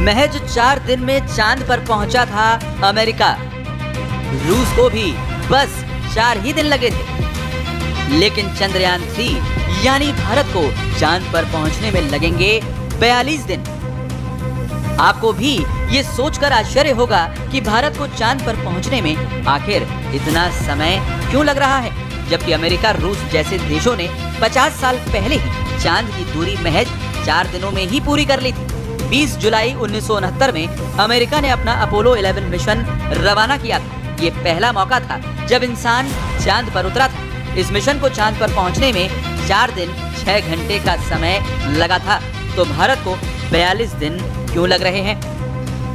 महज 4 दिन में चांद पर पहुंचा था अमेरिका। रूस को भी बस 4 ही दिन लगे थे, लेकिन चंद्रयान 3 यानी भारत को चांद पर पहुंचने में लगेंगे 42 दिन। आपको भी ये सोचकर आश्चर्य होगा कि भारत को चांद पर पहुंचने में आखिर इतना समय क्यों लग रहा है, जबकि अमेरिका, रूस जैसे देशों ने 50 साल पहले ही चांद की दूरी महज 4 दिनों में ही पूरी कर ली थी। 20 जुलाई 1969 में अमेरिका ने अपना अपोलो 11 मिशन रवाना किया था। ये पहला मौका था जब इंसान चांद पर उतरा था। इस मिशन को चांद पर पहुंचने में 4 दिन 6 घंटे का समय लगा था, तो भारत को 42 दिन क्यों लग रहे हैं?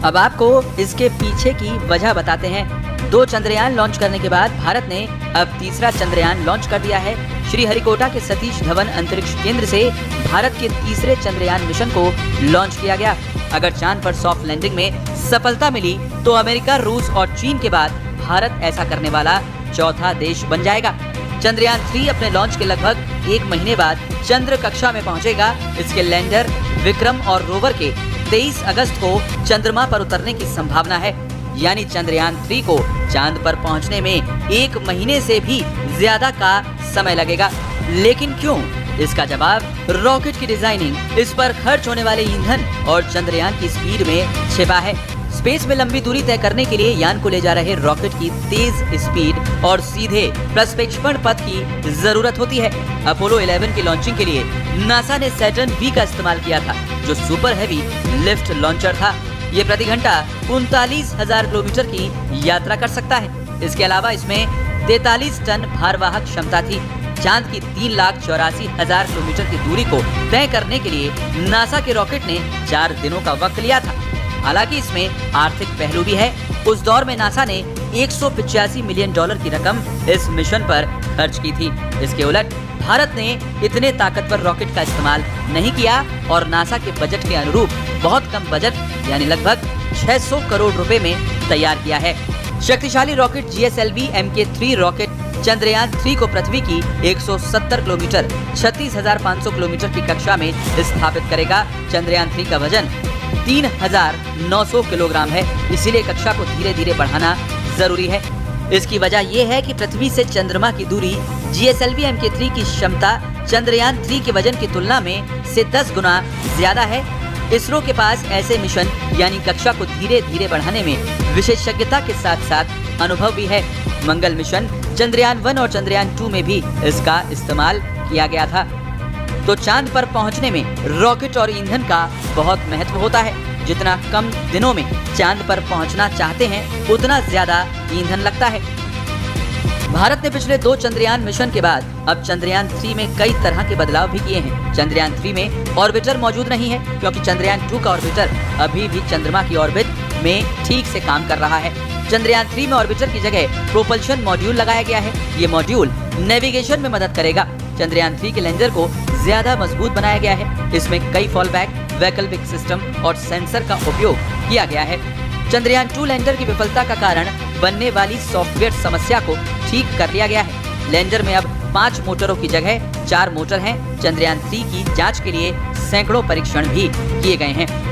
अब आपको इसके पीछे की वजह बताते हैं। 2 चंद्रयान लॉन्च करने के बाद भारत ने अब तीसरा चंद्रयान लॉन्च कर दिया है। श्रीहरिकोटा के सतीश धवन अंतरिक्ष केंद्र से भारत के तीसरे चंद्रयान मिशन को लॉन्च किया गया। अगर चांद पर सॉफ्ट लैंडिंग में सफलता मिली तो अमेरिका, रूस और चीन के बाद भारत ऐसा करने वाला चौथा देश बन जाएगा। चंद्रयान 3 अपने लॉन्च के लगभग 1 महीने बाद चंद्र कक्षा में पहुंचेगा। इसके लैंडर विक्रम और रोवर के 23 अगस्त को चंद्रमा पर उतरने की संभावना है, यानी चंद्रयान 3 को चांद पर पहुंचने में 1 महीने से भी ज्यादा का समय लगेगा। लेकिन क्यों? इसका जवाब रॉकेट की डिजाइनिंग, इस पर खर्च होने वाले ईंधन और चंद्रयान की स्पीड में छिपा है। स्पेस में लंबी दूरी तय करने के लिए यान को ले जा रहे रॉकेट की तेज स्पीड और सीधे प्रक्षेपण पथ की जरूरत होती है। अपोलो 11 की लॉन्चिंग के लिए नासा ने सैटर्न V का इस्तेमाल किया था, जो सुपर हैवी लिफ्ट लॉन्चर था। ये प्रति घंटा 39,000 किलोमीटर की यात्रा कर सकता है। इसके अलावा इसमें 43 टन भारवाहक क्षमता थी। चांद की 3,84,000 किलोमीटर की दूरी को तय करने के लिए नासा के रॉकेट ने 4 दिनों का वक्त लिया था। हालांकि इसमें आर्थिक पहलू भी है। उस दौर में नासा ने $185 मिलियन की रकम इस मिशन पर खर्च की थी। इसके उलट भारत ने इतने ताकतवर रॉकेट का इस्तेमाल नहीं किया और नासा के बजट के अनुरूप बहुत कम बजट यानी लगभग 600 करोड़ रुपए में तैयार किया है। शक्तिशाली rocket GSLV Mk3 rocket Chandrayaan 3 को पृथ्वी की 170 किलोमीटर 36,500 किलोमीटर की कक्षा में स्थापित करेगा। चंद्रयान 3 का वजन 3,900 किलोग्राम है, इसीलिए कक्षा को धीरे धीरे बढ़ाना जरूरी है। इसकी वजह यह है कि पृथ्वी से चंद्रमा की दूरी GSLV Mk3 की क्षमता चंद्रयान 3 के वजन की तुलना में से 10 गुना ज्यादा है। इसरो के पास ऐसे मिशन यानी कक्षा को धीरे धीरे बढ़ाने में विशेषज्ञता के साथ साथ अनुभव भी है। मंगल मिशन चंद्रयान 1 और चंद्रयान 2 में भी इसका इस्तेमाल किया गया था। तो चांद पर पहुंचने में रॉकेट और ईंधन का बहुत महत्व होता है। जितना कम दिनों में चांद पर पहुंचना चाहते हैं, उतना ज्यादा ईंधन लगता है। भारत ने पिछले 2 चंद्रयान मिशन के बाद अब चंद्रयान 3 में कई तरह के बदलाव भी किए हैं। चंद्रयान 3 में ऑर्बिटर मौजूद नहीं है, क्योंकि चंद्रयान 2 का ऑर्बिटर अभी भी चंद्रमा की ऑर्बिट में ठीक से काम कर रहा है। चंद्रयान 3 में ऑर्बिटर की जगह प्रोपल्शन मॉड्यूल लगाया गया है। ये मॉड्यूल नेविगेशन में मदद करेगा। चंद्रयान 3 के लैंडर को ज्यादा मजबूत बनाया गया है। इसमें कई फॉलबैक, वैकल्पिक सिस्टम और सेंसर का उपयोग किया गया है। चंद्रयान 2 लैंडर की विफलता का कारण बनने वाली सॉफ्टवेयर समस्या को ठीक कर लिया गया है। लैंडर में अब 5 मोटरों की जगह 4 मोटर हैं। चंद्रयान 3 की जांच के लिए सैकड़ों परीक्षण भी किए गए हैं।